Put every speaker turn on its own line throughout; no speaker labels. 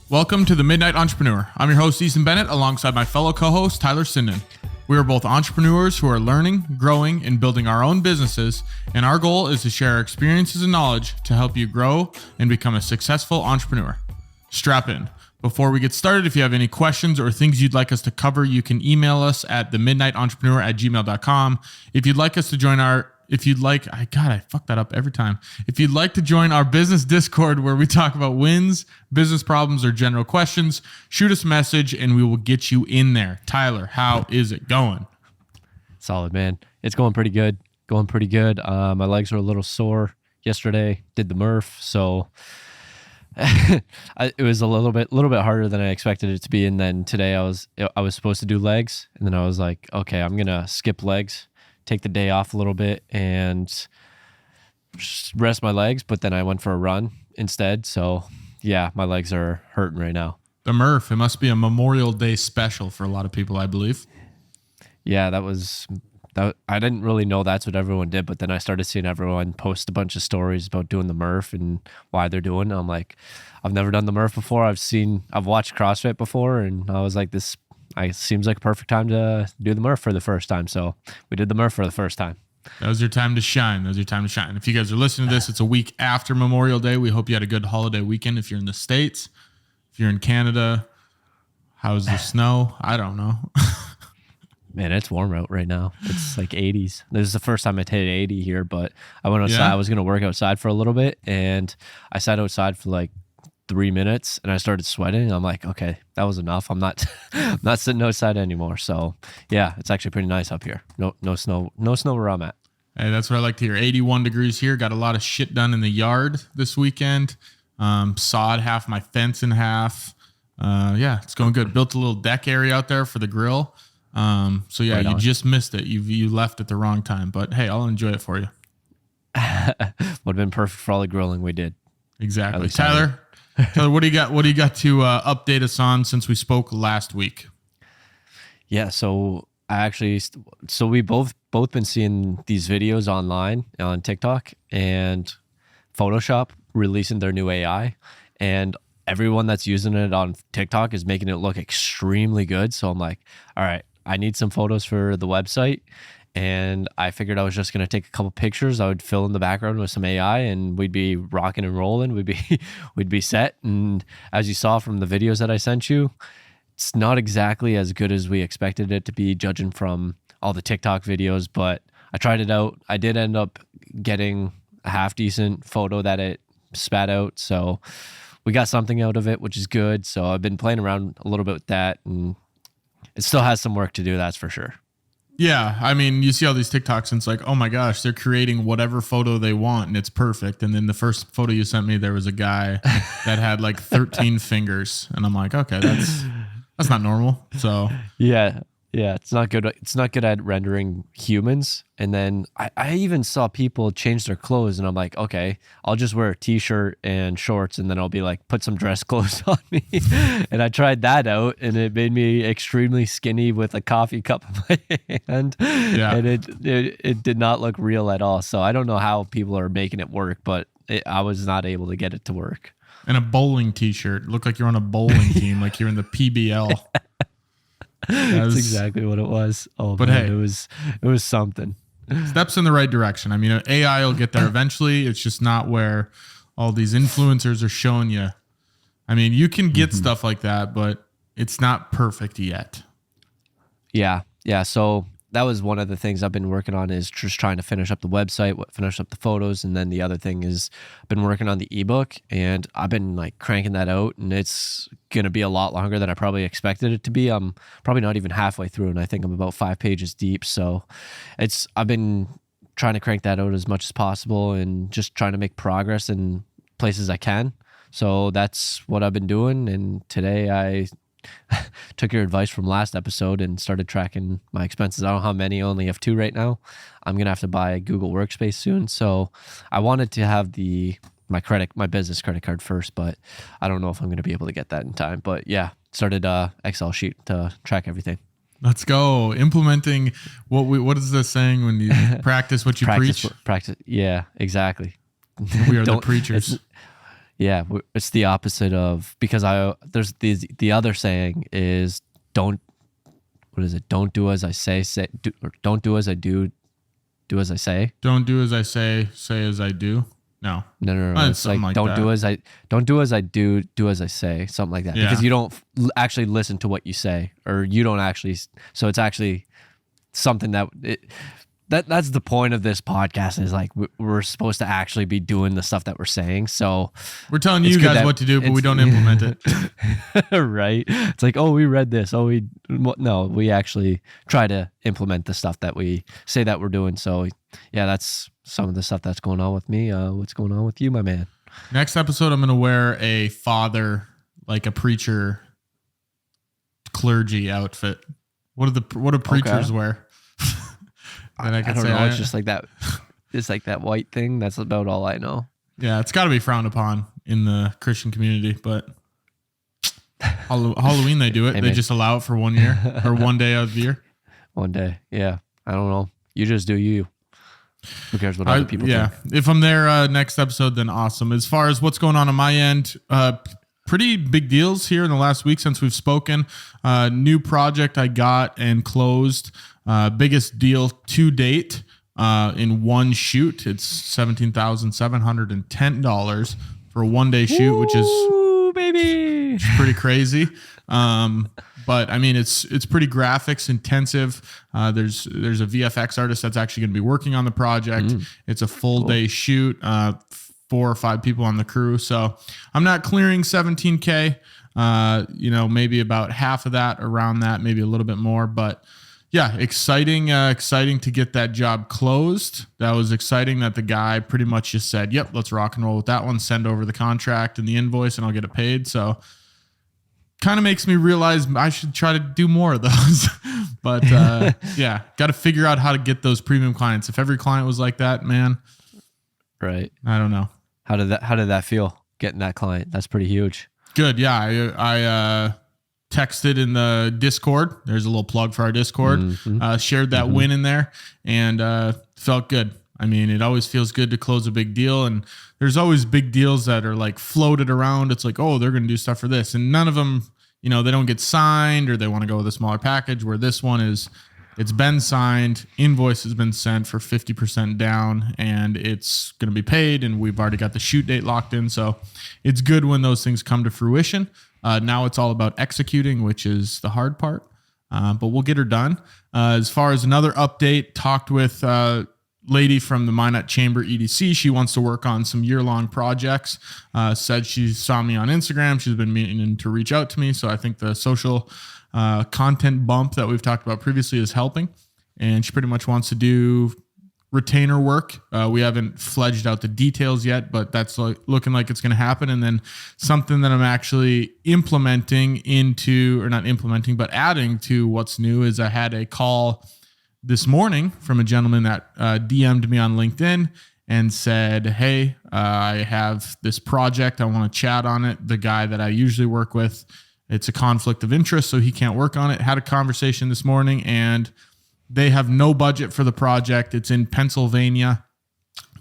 Welcome to the Midnight Entrepreneur. I'm your host, Easton Bennett, alongside my fellow co-host, Tyler Sinden. We are both entrepreneurs who are learning, growing, and building our own businesses, and our goal is to share our experiences and knowledge to help you grow and become a successful entrepreneur. Strap in. Before we get started, if you have any questions or things you'd like us to cover, you can email us at themidnightentrepreneur@gmail.com. If you'd like us to join I fuck that up every time. If you'd like to join our business Discord where we talk about wins, business problems, or general questions, shoot us a message and we will get you in there. Tyler, how is it going?
Solid, man. It's going pretty good. My legs were a little sore yesterday. Did the Murph, so it was a little bit harder than I expected it to be. And then today I was supposed to do legs, and then I was like, okay, I'm gonna skip legs, take the day off a little bit and rest my legs, but then I went for a run instead. So yeah, my legs are hurting right now.
The Murph, it must be a Memorial Day special for a lot of people, I believe.
Yeah, I didn't really know that's what everyone did, but then I started seeing everyone post a bunch of stories about doing the Murph and why they're doing it. I'm like, I've never done the Murph before. I've watched CrossFit before, and I was like, it seems like a perfect time to do the Murph for the first time. So we did the Murph for the first time.
That was your time to shine. If you guys are listening to this, it's a week after Memorial Day. We hope you had a good holiday weekend. If you're in the States, if you're in Canada, how's the snow? I don't know.
Man, it's warm out right now. It's like 80s. This is the first time I hit 80 here, but I went outside. Yeah. I was going to work outside for a little bit, and I sat outside for like 3 minutes and I started sweating. I'm like, okay, that was enough. I'm not sitting outside anymore. So yeah, it's actually pretty nice up here. No snow where I'm at.
Hey, that's what I like to hear. 81 degrees here. Got a lot of shit done in the yard this weekend. Sawed half my fence in half. Yeah, it's going good. Built a little deck area out there for the grill. So yeah, you just missed it. You left at the wrong time, but hey, I'll enjoy it for you.
Would have been perfect for all the grilling we did. Exactly.
Tyler, what do you got? What do you got to update us on since we spoke last week?
Yeah, so we both been seeing these videos online on TikTok and Photoshop releasing their new AI, and everyone that's using it on TikTok is making it look extremely good. So I'm like, all right, I need some photos for the website. And I figured I was just going to take a couple pictures. I would fill in the background with some AI and we'd be rocking and rolling. We'd be set. And as you saw from the videos that I sent you, it's not exactly as good as we expected it to be, judging from all the TikTok videos, but I tried it out. I did end up getting a half decent photo that it spat out. So we got something out of it, which is good. So I've been playing around a little bit with that, and it still has some work to do, that's for sure.
Yeah, I mean, you see all these TikToks and it's like, oh my gosh, they're creating whatever photo they want and it's perfect. And then the first photo you sent me, there was a guy that had like 13 fingers. And I'm like, okay, that's not normal. So
Yeah, it's not good. It's not good at rendering humans. And then I even saw people change their clothes, and I'm like, okay, I'll just wear a t-shirt and shorts, and then I'll be like, put some dress clothes on me. And I tried that out, and it made me extremely skinny with a coffee cup in my hand. Yeah. And it did not look real at all. So I don't know how people are making it work, but I was not able to get it to work.
And a bowling t-shirt. Looked like you're on a bowling team, like you're in the PBL.
That's exactly what it was. Oh, but man, hey, it was something.
Steps in the right direction. I mean, AI will get there eventually. It's just not where all these influencers are showing you. I mean, you can get stuff like that, but it's not perfect yet.
Yeah. So that was one of the things I've been working on, is just trying to finish up the website, finish up the photos. And then the other thing is I've been working on the ebook, and I've been like cranking that out, and it's going to be a lot longer than I probably expected it to be. I'm probably not even halfway through, and I think I'm about 5 pages deep. So I've been trying to crank that out as much as possible and just trying to make progress in places I can. So that's what I've been doing. And today I took your advice from last episode and started tracking my expenses. I don't know how many. I only have 2 right now. I'm going to have to buy a Google Workspace soon. So I wanted to have my business credit card first, but I don't know if I'm going to be able to get that in time. But yeah, started a Excel sheet to track everything.
Let's go. Implementing what is the saying when you practice what you preach?
Practice. Yeah, exactly.
We are the
Don't-
preachers.
it's the opposite of, because there's the other saying is, don't, what is it? Don't do as I say, or don't do as I do as I say.
Don't do as I say as I do. No.
No. It's like,
like
don't
that.
do as I do as I say, something like that.
Yeah.
Because you don't actually listen to what you say, or you don't actually. So it's actually something that's the point of this podcast, is like we're supposed to actually be doing the stuff that we're saying. So
We're telling
it's
you
good
guys
that
what to do, but we
it's-
don't implement it.
right? It's like, oh, we read this. Oh, no, we actually try to implement the stuff that we say that we're doing. So yeah, that's some of the stuff that's going on with me. What's going on with you, my man?
Next episode, I'm going to wear a father, like a preacher clergy outfit. What do preachers wear? And
I don't know. It's just like that. It's like that white thing. That's about all I know.
Yeah, it's got to be frowned upon in the Christian community, but Halloween they do it.
Hey,
they
man.
just allow it for 1 year or 1 day out of the year.
One day. Yeah. I don't know. You just do you. Who cares what other people think?
If I'm there next episode, then awesome. As far as what's going on my end, pretty big deals here in the last week since we've spoken. New project I got and closed. Biggest deal to date in one shoot. It's $17,710 for a 1 day shoot, which is
Ooh, baby.
pretty crazy. But I mean, it's pretty graphics intensive. There's a VFX artist that's actually going to be working on the project. It's a full day shoot. 4 or 5 people on the crew. So I'm not clearing 17K. Maybe about half of that, around that, maybe a little bit more. But yeah, exciting to get that job closed. That was exciting that the guy pretty much just said, yep, let's rock and roll with that one. Send over the contract and the invoice and I'll get it paid. So kind of makes me realize I should try to do more of those. But yeah, got to figure out how to get those premium clients. If every client was like that, man,
Right.
I don't know.
How did that feel, getting that client? That's pretty huge.
Good. Yeah. I texted in the Discord. There's a little plug for our Discord. Shared that win in there and felt good. I mean, it always feels good to close a big deal. And there's always big deals that are like floated around. It's like, oh, they're going to do stuff for this. And none of them, they don't get signed or they want to go with a smaller package, where this one is, it's been signed, invoice has been sent for 50% down, and it's going to be paid, and we've already got the shoot date locked in. So it's good when those things come to fruition. Now it's all about executing, which is the hard part, but we'll get her done. As far as another update, talked with lady from the Minot Chamber EDC. She wants to work on some year-long projects. Said she saw me on Instagram. She's been meaning to reach out to me. So I think the social content bump that we've talked about previously is helping. And she pretty much wants to do retainer work. We haven't fledged out the details yet, but that's looking like it's going to happen. And then something that I'm actually implementing into, or not implementing, but adding to what's new, is I had a call this morning from a gentleman that DM'd me on LinkedIn and said, hey, I have this project. I want to chat on it. The guy that I usually work with, it's a conflict of interest, so he can't work on it. Had a conversation this morning, and they have no budget for the project. It's in Pennsylvania.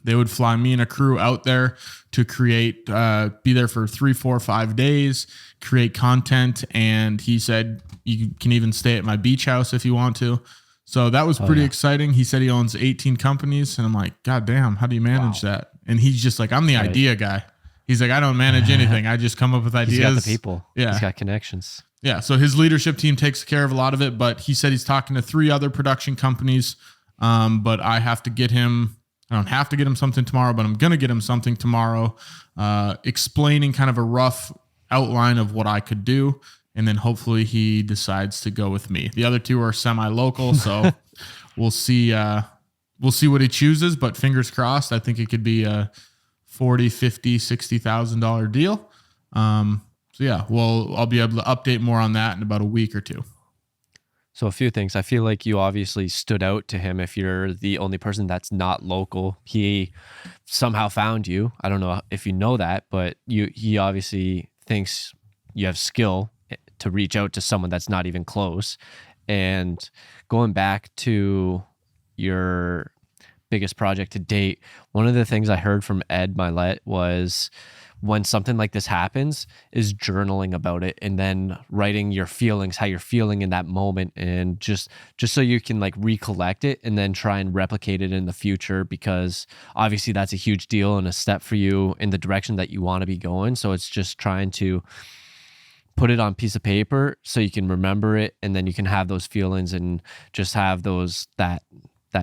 They would fly me and a crew out there to create, be there for 3, 4, 5 days, create content. And he said, you can even stay at my beach house if you want to. So that was pretty exciting. He said he owns 18 companies. And I'm like, God damn, how do you manage that? And he's just like, I'm the idea guy. He's like, I don't manage anything. I just come up with ideas.
He's got the people.
Yeah.
He's got connections.
Yeah. So his leadership team takes care of a lot of it, but he said he's talking to 3 other production companies. But I have to get him, I don't have to get him something tomorrow, but I'm going to get him something tomorrow, explaining kind of a rough outline of what I could do. And then hopefully he decides to go with me. The other 2 are semi-local. So we'll see what he chooses, but fingers crossed. I think it could be a $40,000, $50,000, $60,000 deal. So yeah, I'll be able to update more on that in about a week or 2.
So a few things. I feel like you obviously stood out to him. If you're the only person that's not local, he somehow found you. I don't know if you know that, but he obviously thinks you have skill to reach out to someone that's not even close. And going back to your biggest project to date. One of the things I heard from Ed Milet was when something like this happens is journaling about it and then writing your feelings, how you're feeling in that moment, and just so you can like recollect it and then try and replicate it in the future, because obviously that's a huge deal and a step for you in the direction that you want to be going. So it's just trying to put it on piece of paper so you can remember it, and then you can have those feelings and just have that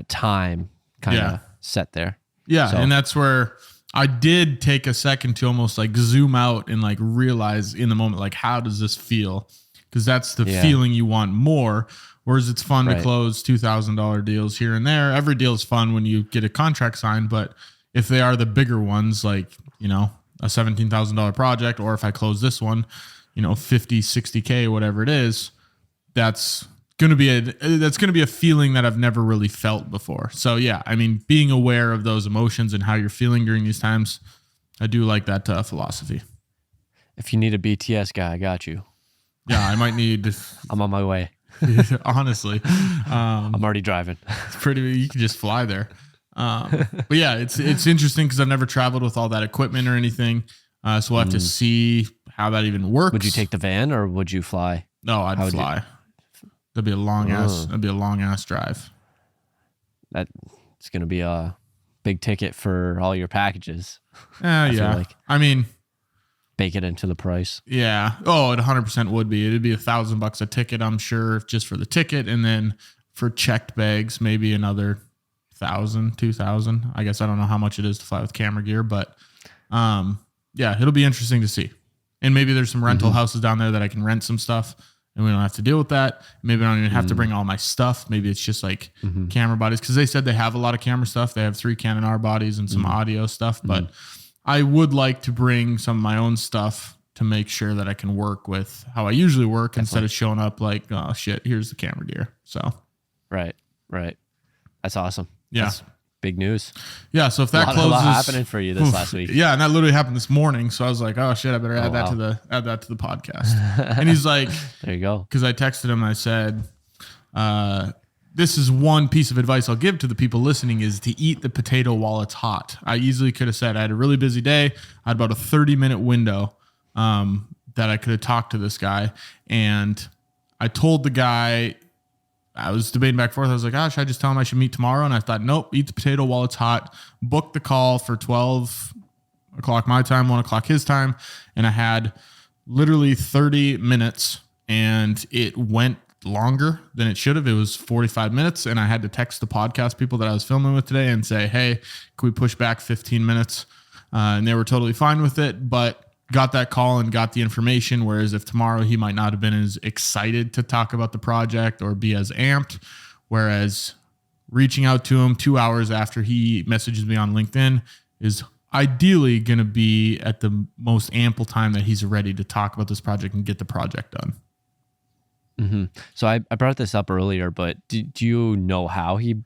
time kind of set there.
Yeah.
So,
and that's where I did take a second to almost like zoom out and like realize in the moment, like, how does this feel? Because that's the feeling you want more. Whereas it's fun to close $2,000 deals here and there. Every deal is fun when you get a contract signed, but if they are the bigger ones, like, you know, a $17,000 project, or if I close this one, you know, 50, 60K, whatever it is, that's going to be a feeling that I've never really felt before. So yeah, I mean, being aware of those emotions and how you're feeling during these times, I do like that philosophy.
If you need a BTS guy, I got you.
Yeah, I might need.
I'm on my way.
Honestly,
I'm already driving.
It's pretty. You can just fly there. But yeah, it's interesting because I've never traveled with all that equipment or anything. So we'll have to see how that even works.
Would you take the van or would you fly?
No, I'd fly. That'd be a long ass drive.
That's going to be a big ticket for all your packages.
Yeah. I mean,
bake it into the price.
Yeah. Oh, it 100% would be. It'd be $1,000 a ticket, I'm sure, just for the ticket. And then for checked bags, maybe another 1,000, 2,000. I guess I don't know how much it is to fly with camera gear, but yeah, it'll be interesting to see. And maybe there's some rental houses down there that I can rent some stuff and we don't have to deal with that. Maybe I don't even have to bring all my stuff. Maybe it's just like camera bodies, because they said they have a lot of camera stuff. They have 3 Canon R bodies and some audio stuff, but I would like to bring some of my own stuff to make sure that I can work with how I usually work instead of showing up like, oh shit, here's the camera gear. So
right. That's awesome.
Yeah.
That's big news.
Yeah. So if that closes,
a lot happening for you this last week.
Yeah. And that literally happened this morning. So I was like, oh shit, I better add that to the podcast. And he's like,
there you go.
Cause I texted him and I said, this is one piece of advice I'll give to the people listening, is to eat the potato while it's hot. I easily could have said I had a really busy day. I had about a 30-minute window that I could have talked to this guy. And I told the guy, I was debating back and forth. I was like, should I just tell him I should meet tomorrow? And I thought, nope, eat the potato while it's hot. Book the call for 12 o'clock my time, 1 o'clock his time. And I had literally 30 minutes and it went longer than it should have. It was 45 minutes. And I had to text the podcast people that I was filming with today and say, hey, can we push back 15 minutes? And they were totally fine with it, but got that call and got the information. Whereas if tomorrow he might not have been as excited to talk about the project or be as amped, whereas reaching out to him 2 hours after he messages me on LinkedIn is ideally going to be at the most ample time that he's ready to talk about this project and get the project done.
So I brought this up earlier, but do you know how he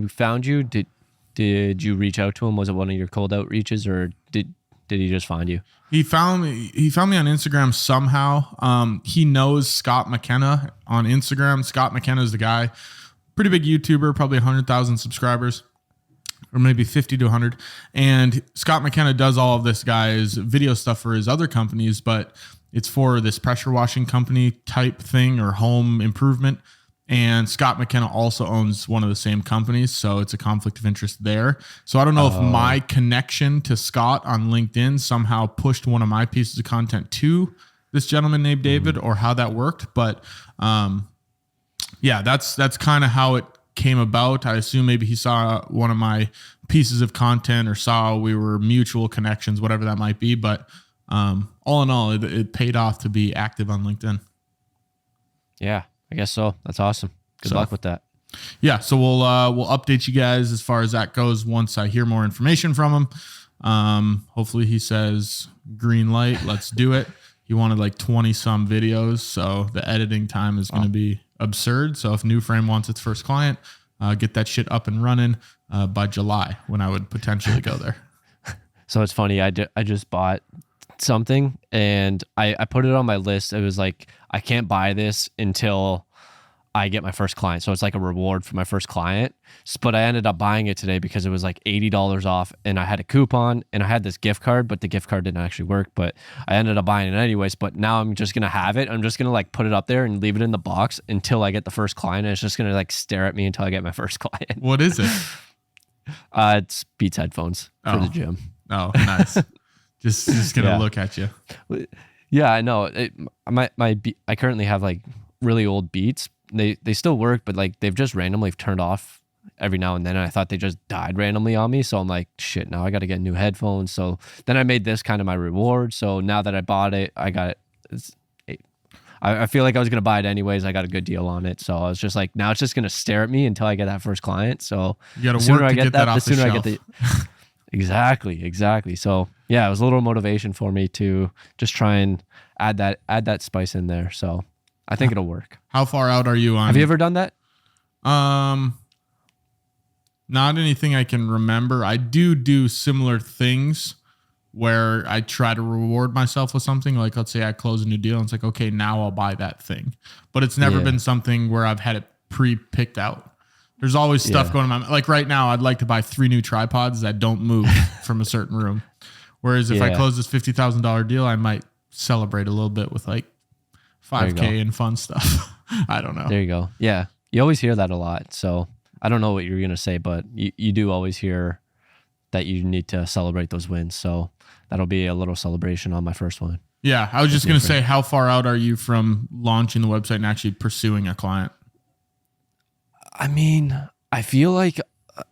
found you? Did you reach out to him? Was it one of your cold outreaches, or did he just find you? He
found me on Instagram somehow. He knows Scott McKenna on Instagram. Scott McKenna is the guy, pretty big YouTuber, probably 100,000 subscribers, or maybe 50 to 100. And Scott McKenna does all of this guy's video stuff for his other companies, but it's for this pressure washing company type thing or home improvement. And Scott McKenna also owns one of the same companies, so it's a conflict of interest there. So I don't know if my connection to Scott on LinkedIn somehow pushed one of my pieces of content to this gentleman named David, or how that worked. But yeah, that's kind of how it came about. I assume maybe he saw one of my pieces of content or saw we were mutual connections, whatever that might be. But all in all, it paid off to be active on LinkedIn.
Yeah. I guess so. That's awesome. Good luck with that.
Yeah. So we'll update you guys as far as that goes once I hear more information from him. Hopefully he says green light. Let's do it. He wanted like 20 some videos. So the editing time is going to be absurd. So if New Frame wants its first client, get that shit up and running by July, when I would potentially go there.
So it's funny. I just bought something and I put it on my list. It was like, I can't buy this until I get my first client. So it's like a reward for my first client. But I ended up buying it today because it was like $80 off and I had a coupon and I had this gift card, but the gift card didn't actually work. But I ended up buying it anyways. But now I'm just going to have it. I'm just going to like put it up there and leave it in the box until I get the first client. And it's just going to like stare at me until I get my first client.
What is it?
It's Beats headphones for the gym.
Oh, nice. just gonna look at you.
Yeah, I know. I currently have like really old Beats. They still work, but like they've just randomly turned off every now and then. And I thought they just died randomly on me. So I'm like, shit, now I got to get new headphones. So then I made this kind of my reward. So now that I bought it, I got it. I feel like I was going to buy it anyways. I got a good deal on it. So I was just like, now it's just going to stare at me until I get that first client. So
you got to work to get that off the shelf.
Exactly. So yeah, it was a little motivation for me to just try and add that spice in there. So I think it'll work.
How far out are you on?
Have you ever done that?
Not anything I can remember. I do similar things where I try to reward myself with something. Like, let's say I close a new deal and it's like, okay, now I'll buy that thing. But it's never been something where I've had it pre-picked out. There's always stuff going on. Like right now, I'd like to buy 3 new tripods that don't move from a certain room. Whereas if I close this $50,000 deal, I might celebrate a little bit with like $5K and fun stuff. I don't know.
There you go. Yeah. You always hear that a lot. So I don't know what you're going to say, but you do always hear that you need to celebrate those wins. So that'll be a little celebration on my first one.
Yeah. I was just going to say, how far out are you from launching the website and actually pursuing a client?
I mean, I feel like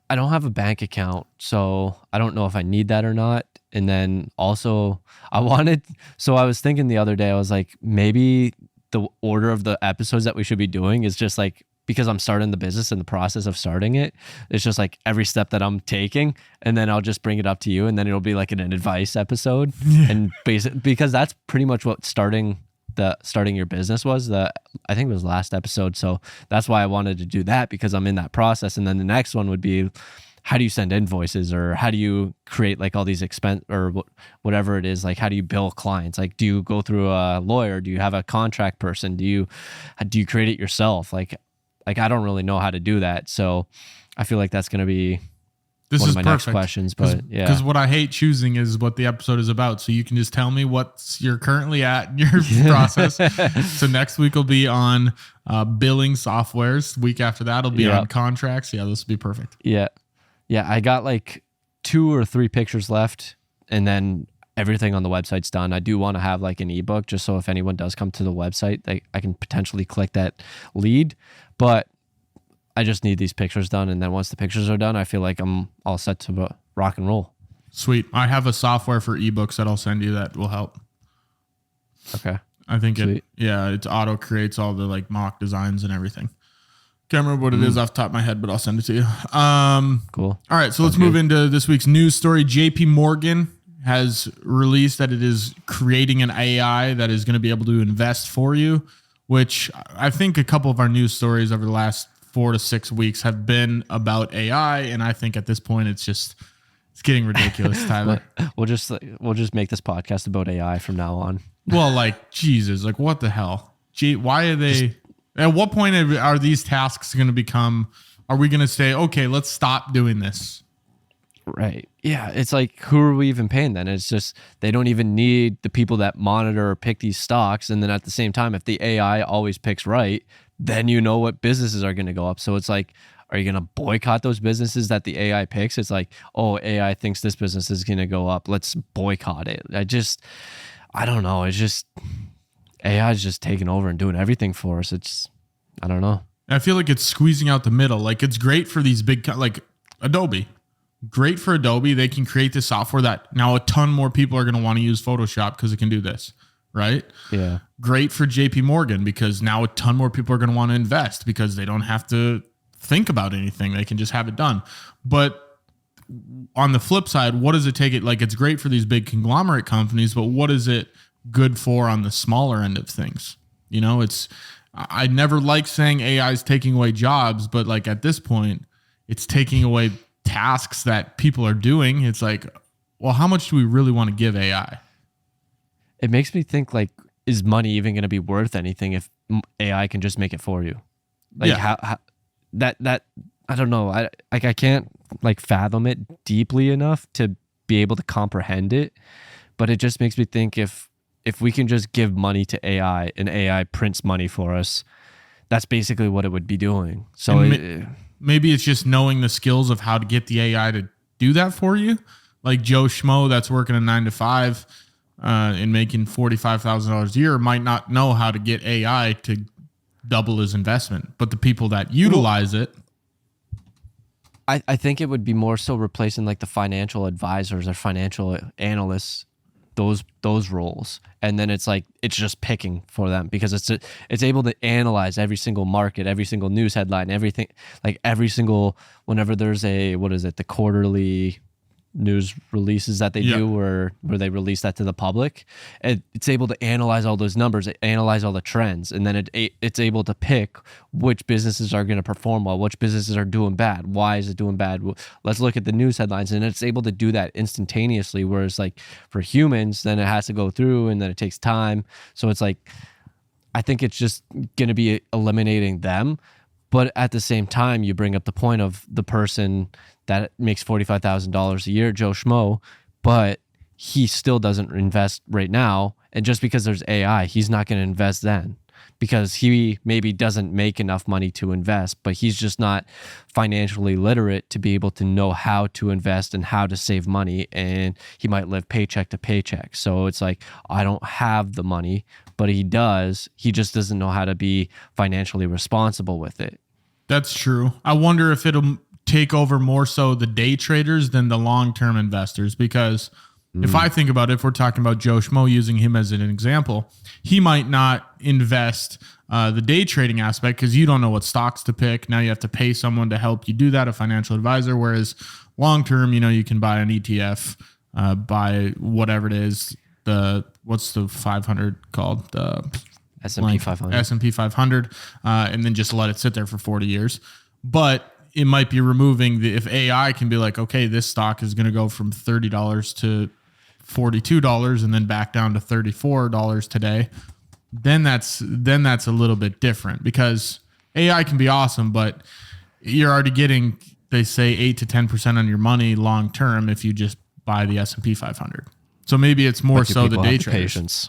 I don't have a bank account, so I don't know if I need that or not. And then also I was thinking the other day, I was like, maybe the order of the episodes that we should be doing is just like, because I'm starting the business and the process of starting it, it's just like every step that I'm taking, and then I'll just bring it up to you, and then it'll be like an advice episode. And because that's pretty much what starting your business was. I think it was last episode. So that's why I wanted to do that, because I'm in that process. And then the next one would be, how do you send invoices, or how do you create like all these expense or whatever it is? Like, how do you bill clients? Like, do you go through a lawyer? Do you have a contract person? Do you create it yourself? Like I don't really know how to do that. So I feel like that's going to be one of my next questions. But yeah, because
what I hate choosing is what the episode is about. So you can just tell me what you're currently at in your process. So next week will be on billing softwares. Week after that will be on contracts. Yeah, this will be perfect.
Yeah. I got like 2 or 3 pictures left, and then everything on the website's done. I do want to have like an ebook, just so if anyone does come to the website, I can potentially click that lead. But I just need these pictures done. And then once the pictures are done, I feel like I'm all set to rock and roll.
Sweet. I have a software for ebooks that I'll send you that will help.
Okay.
I think it auto creates all the like mock designs and everything. Can't remember what it is off the top of my head, but I'll send it to you.
Cool.
All right. So let's move into this week's news story. JP Morgan has released that it is creating an AI that is going to be able to invest for you, which I think a couple of our news stories over the last 4 to 6 weeks have been about AI. And I think at this point, it's getting ridiculous, Tyler.
We'll just make this podcast about AI from now on.
Well, like, Jesus, like what the hell? Why are they, at what point are these tasks going to become, are we going to say, okay, let's stop doing this?
Right. Yeah. It's like, who are we even paying then? It's just, they don't even need the people that monitor or pick these stocks. And then at the same time, if the AI always picks right, then you know what businesses are going to go up. So it's like, are you going to boycott those businesses that the AI picks? It's like, oh, AI thinks this business is going to go up. Let's boycott it. I don't know. It's just, AI is just taking over and doing everything for us. I don't know.
I feel like it's squeezing out the middle. Like, it's great for these big, like Adobe. Great for Adobe. They can create this software that now a ton more people are going to want to use Photoshop because it can do this, right?
Yeah.
Great for JP Morgan because now a ton more people are going to want to invest because they don't have to think about anything. They can just have it done. But on the flip side, what does it take? Like, it's great for these big conglomerate companies, but what is it good for on the smaller end of things? You know, I never like saying AI is taking away jobs, but like at this point, it's taking away tasks that people are doing. It's like, well, how much do we really want to give AI?
It makes me think, like, is money even going to be worth anything if AI can just make it for you? Like
Yeah.
how that I don't know. I can't like fathom it deeply enough to be able to comprehend it. But it just makes me think if we can just give money to AI and AI prints money for us, that's basically what it would be doing. So
Maybe it's just knowing the skills of how to get the AI to do that for you. Like Joe Schmo that's working a 9 to 5 and making $45,000 a year might not know how to get AI to double his investment, but the people that utilize it.
I think it would be more so replacing like the financial advisors or financial analysts, those roles, and then it's like it's just picking for them because it's able to analyze every single market, every single news headline, everything, like every single whenever there's a the quarterly news releases that they do where they release that to the public, it's able to analyze all those numbers, analyze all the trends, and then it's able to pick which businesses are going to perform well, which businesses are doing bad, why is it doing bad, let's look at the news headlines, and it's able to do that instantaneously, whereas like for humans then it has to go through and then it takes time. So it's like I think it's just going to be eliminating them. But at the same time, you bring up the point of the person that makes $45,000 a year, Joe Schmo, but he still doesn't invest right now. And just because there's AI, he's not going to invest then because he maybe doesn't make enough money to invest, but he's just not financially literate to be able to know how to invest and how to save money. And he might live paycheck to paycheck. So it's like, I don't have the money, but he does. He just doesn't know how to be financially responsible with it.
That's true. I wonder if it'll take over more so the day traders than the long-term investors, because if I think about it, if we're talking about Joe Schmo, using him as an example, he might not invest the day trading aspect because you don't know what stocks to pick. Now you have to pay someone to help you do that, a financial advisor, whereas long-term, you can buy an ETF, buy whatever it is, what's the 500 called? The
S&P 500.
S&P 500, and then just let it sit there for 40 years. But it might be removing if AI can be like, okay, this stock is going to go from $30 to $42 and then back down to $34 today. Then that's a little bit different because AI can be awesome, but you're already getting, they say 8 to 10% on your money long term if you just buy the S&P 500. So maybe it's more so the day traders.
Patience.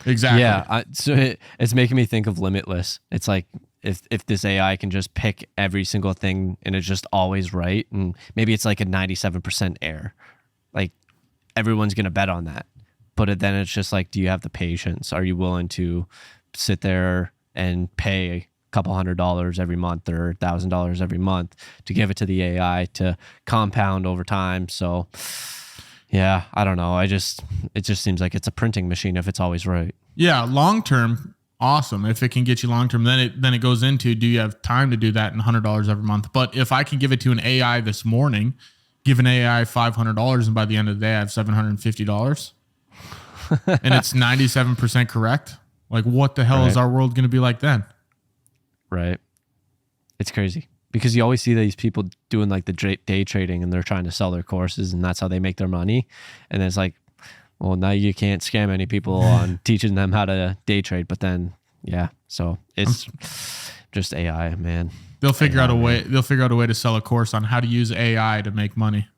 Exactly.
Yeah. So it's making me think of Limitless. It's like if this AI can just pick every single thing and it's just always right, and maybe it's like a 97% error, like everyone's going to bet on that. But then it's just like, do you have the patience? Are you willing to sit there and pay a couple $100 every month or $1,000 every month to give it to the AI to compound over time? So yeah, I don't know. It just seems like it's a printing machine if it's always right.
Yeah, long term, awesome. If it can get you long term, then it goes into, do you have time to do that in $100 every month? But if I can give it to an AI this morning, give an AI $500, and by the end of the day I have $750, and it's 97% correct, like what the hell is our world going to be like then?
Right. It's crazy. Because you always see these people doing like the day trading and they're trying to sell their courses and that's how they make their money. And it's like, well, now you can't scam any people on teaching them how to day trade. But then, yeah, so it's just AI, man.
They'll figure out a way. They'll figure out a way to sell a course on how to use AI to make money.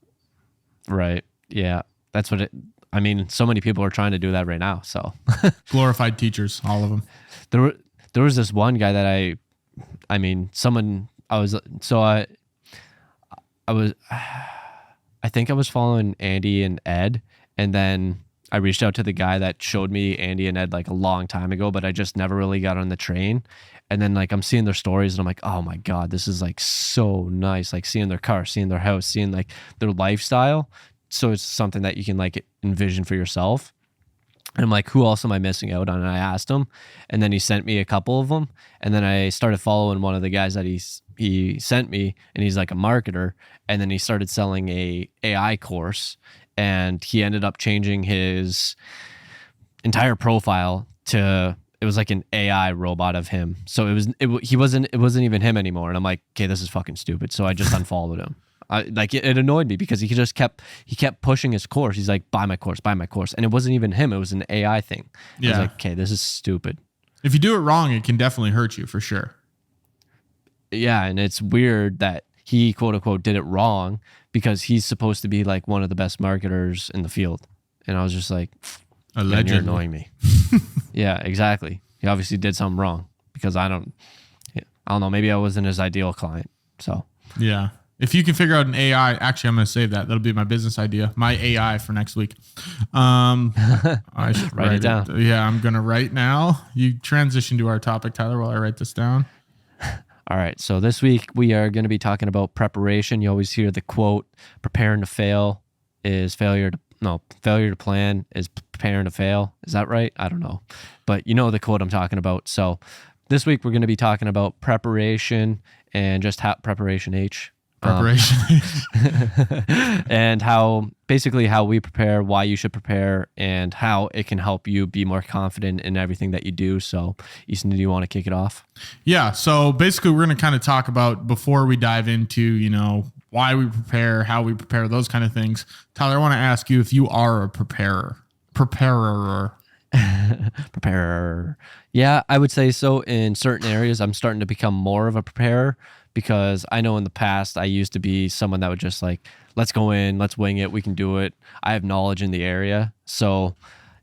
Right. Yeah. That's what I mean, so many people are trying to do that right now. So
glorified teachers, all of them.
There was this one guy that I think I was following Andy and Ed, and then I reached out to the guy that showed me Andy and Ed like a long time ago, but I just never really got on the train. And then like I'm seeing their stories and I'm like, oh my God, this is like so nice. Like seeing their car, seeing their house, seeing like their lifestyle. So it's something that you can like envision for yourself. And I'm like, who else am I missing out on? And I asked him, and then he sent me a couple of them. And then I started following one of the guys that he sent me, and he's like a marketer. And then he started selling a AI course, and he ended up changing his entire profile to, it was like an AI robot of him. So it wasn't even him anymore. And I'm like, okay, this is fucking stupid. So I just unfollowed him. It annoyed me because he kept pushing his course. He's like, buy my course, and it wasn't even him. It was an AI thing. Yeah. I was like, okay, this is stupid.
If you do it wrong, it can definitely hurt you for sure.
Yeah, and it's weird that he quote unquote did it wrong because he's supposed to be like one of the best marketers in the field. And I was just like, man, you're annoying me. Yeah, exactly. He obviously did something wrong because I don't know. Maybe I wasn't his ideal client. So
yeah. If you can figure out an AI, actually, I'm going to save that. That'll be my business idea, my AI for next week. I should
write it down.
Yeah, I'm going to write now. You transition to our topic, Tyler, while I write this down.
All right. So this week we are going to be talking about preparation. You always hear the quote, preparing to fail is failure to plan is preparing to fail. Is that right? I don't know. But you know the quote I'm talking about. So this week we're going to be talking about preparation and just how preparation H. And how we prepare, why you should prepare, and how it can help you be more confident in everything that you do. So, Easton, do you want to kick it off?
Yeah. So basically, we're going to kind of talk about, before we dive into, why we prepare, how we prepare, those kind of things. Tyler, I want to ask you if you are a preparer.
Yeah, I would say so. In certain areas, I'm starting to become more of a preparer. Because I know in the past, I used to be someone that would just like, let's go in, let's wing it, we can do it. I have knowledge in the area. So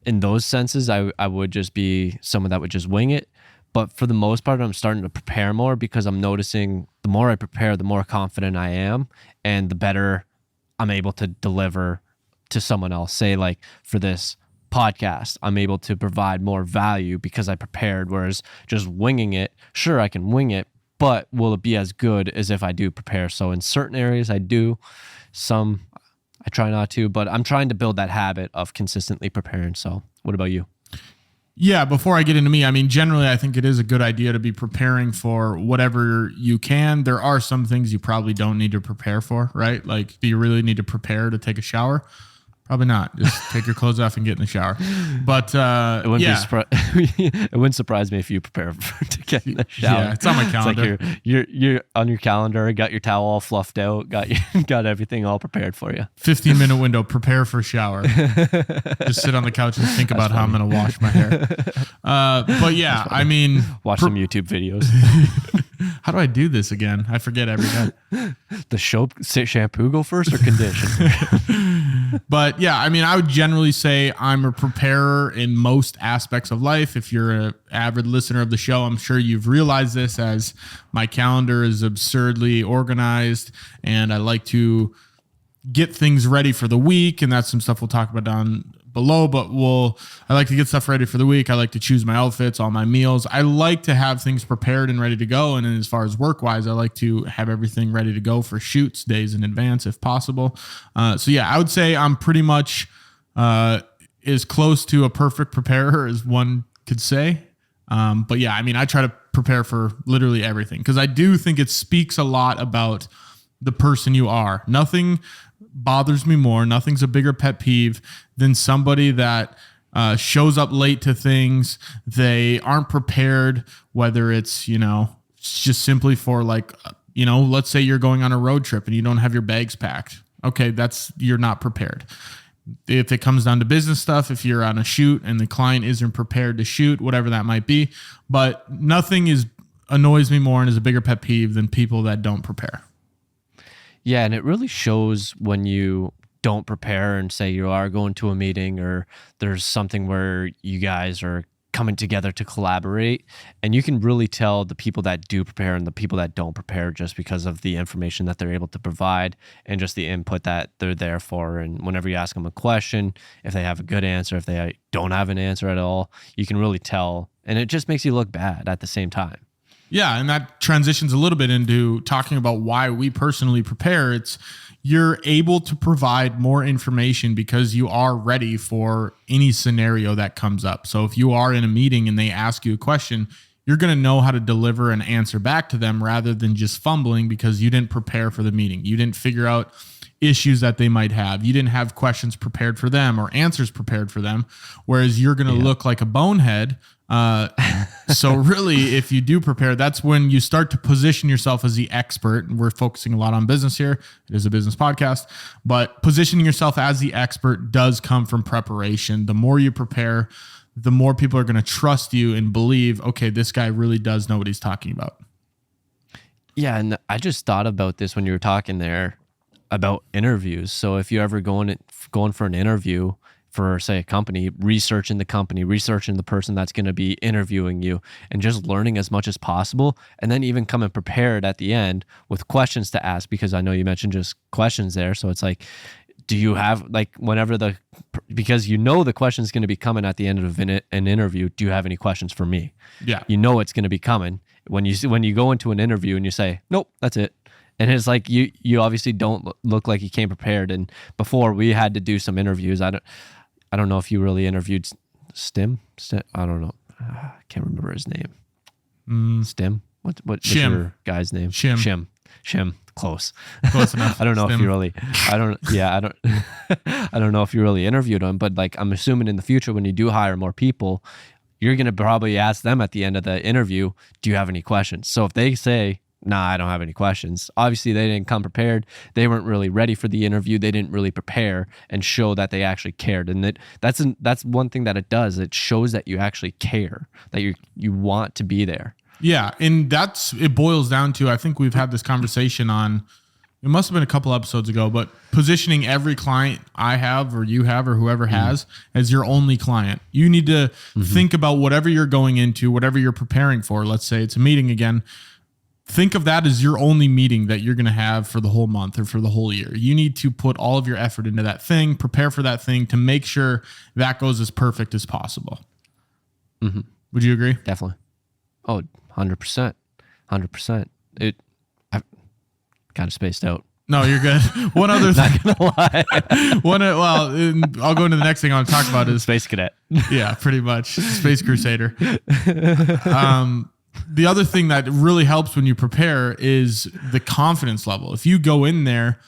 in those senses, I would just be someone that would just wing it. But for the most part, I'm starting to prepare more because I'm noticing the more I prepare, the more confident I am and the better I'm able to deliver to someone else. Say like for this podcast, I'm able to provide more value because I prepared, whereas just winging it, sure, I can wing it, but will it be as good as if I do prepare? So in certain areas I do, some I try not to, but I'm trying to build that habit of consistently preparing. So what about you?
Yeah, before I get into me, I mean, generally, I think it is a good idea to be preparing for whatever you can. There are some things you probably don't need to prepare for, right? Like, do you really need to prepare to take a shower? Probably not. Just take your clothes off and get in the shower. But
it wouldn't surprise me if you prepare to get in the shower.
Yeah, it's on my calendar.
It's like you're on your calendar, got your towel all fluffed out, got everything all prepared for you.
15-minute window, prepare for shower. Just sit on the couch and think about how I'm going to wash my hair. But yeah, I mean,
watch some YouTube videos.
How do I do this again? I forget every day.
The shampoo go first or conditioner?
But yeah, I mean, I would generally say I'm a preparer in most aspects of life. If you're an avid listener of the show, I'm sure you've realized this, as my calendar is absurdly organized and I like to get things ready for the week. And that's some stuff we'll talk about down below, but I like to get stuff ready for the week. I like to choose my outfits, all my meals. I like to have things prepared and ready to go. And then as far as work-wise, I like to have everything ready to go for shoots days in advance if possible. So yeah, I would say I'm pretty much as close to a perfect preparer as one could say. But yeah, I mean, I try to prepare for literally everything because I do think it speaks a lot about the person you are. Nothing bothers me more. Nothing's a bigger pet peeve than somebody that shows up late to things. They aren't prepared, whether it's, just simply for like, let's say you're going on a road trip and you don't have your bags packed. Okay, you're not prepared. If it comes down to business stuff, if you're on a shoot and the client isn't prepared to shoot, whatever that might be, but nothing annoys me more and is a bigger pet peeve than people that don't prepare.
Yeah, and it really shows when you don't prepare and say you are going to a meeting or there's something where you guys are coming together to collaborate, and you can really tell the people that do prepare and the people that don't prepare just because of the information that they're able to provide and just the input that they're there for. And whenever you ask them a question, if they have a good answer, if they don't have an answer at all, you can really tell, and it just makes you look bad at the same time.
Yeah, and that transitions a little bit into talking about why we personally prepare. You're able to provide more information because you are ready for any scenario that comes up. So if you are in a meeting and they ask you a question, you're going to know how to deliver an answer back to them rather than just fumbling because you didn't prepare for the meeting. You didn't figure out issues that they might have. You didn't have questions prepared for them or answers prepared for them, whereas you're going to look like a bonehead. So really, if you do prepare, that's when you start to position yourself as the expert. And we're focusing a lot on business here. It is a business podcast, but positioning yourself as the expert does come from preparation. The more you prepare, the more people are going to trust you and believe, okay, this guy really does know what he's talking about.
Yeah, and I just thought about this when you were talking there about interviews. So if you're ever going for an interview for, say, a company, researching the person that's going to be interviewing you, and just learning as much as possible, and then even coming prepared at the end with questions to ask, because I know you mentioned just questions there. So it's like, do you have, like, because you know the question is going to be coming at the end of an interview, do you have any questions for me?
Yeah.
You know it's going to be coming when you go into an interview and you say, nope, that's it. And it's like you obviously don't look like you came prepared. And before, we had to do some interviews. I don't know if you really interviewed Stim. I don't know. I can't remember his name. Stim. What's
Shim.
your guy's name?
Shim.
Close.
Close enough.
I don't know
Stim.
if you really. I don't. Yeah. I don't. I don't know if you really interviewed him, but like, I'm assuming in the future when you do hire more people, you're gonna probably ask them at the end of the interview, do you have any questions? So if they say, nah, I don't have any questions, obviously they didn't come prepared. They weren't really ready for the interview. They didn't really prepare and show that they actually cared. And that's one thing that it does. It shows that you actually care, that you want to be there.
Yeah, and it boils down to, I think we've had this conversation on, it must have been a couple episodes ago, but positioning every client I have or you have or whoever has as your only client. You need to think about whatever you're going into, whatever you're preparing for. Let's say it's a meeting again. Think of that as your only meeting that you're going to have for the whole month or for the whole year. You need to put all of your effort into that thing, prepare for that thing to make sure that goes as perfect as possible. Would you agree?
Definitely. Oh, 100%. 100%. I kind of spaced out.
No, you're good. One other thing.
Not gonna lie.
I'll go into the next thing I want to talk about is
Space Cadet.
Yeah, pretty much. Space Crusader. The other thing that really helps when you prepare is the confidence level. If you go in there,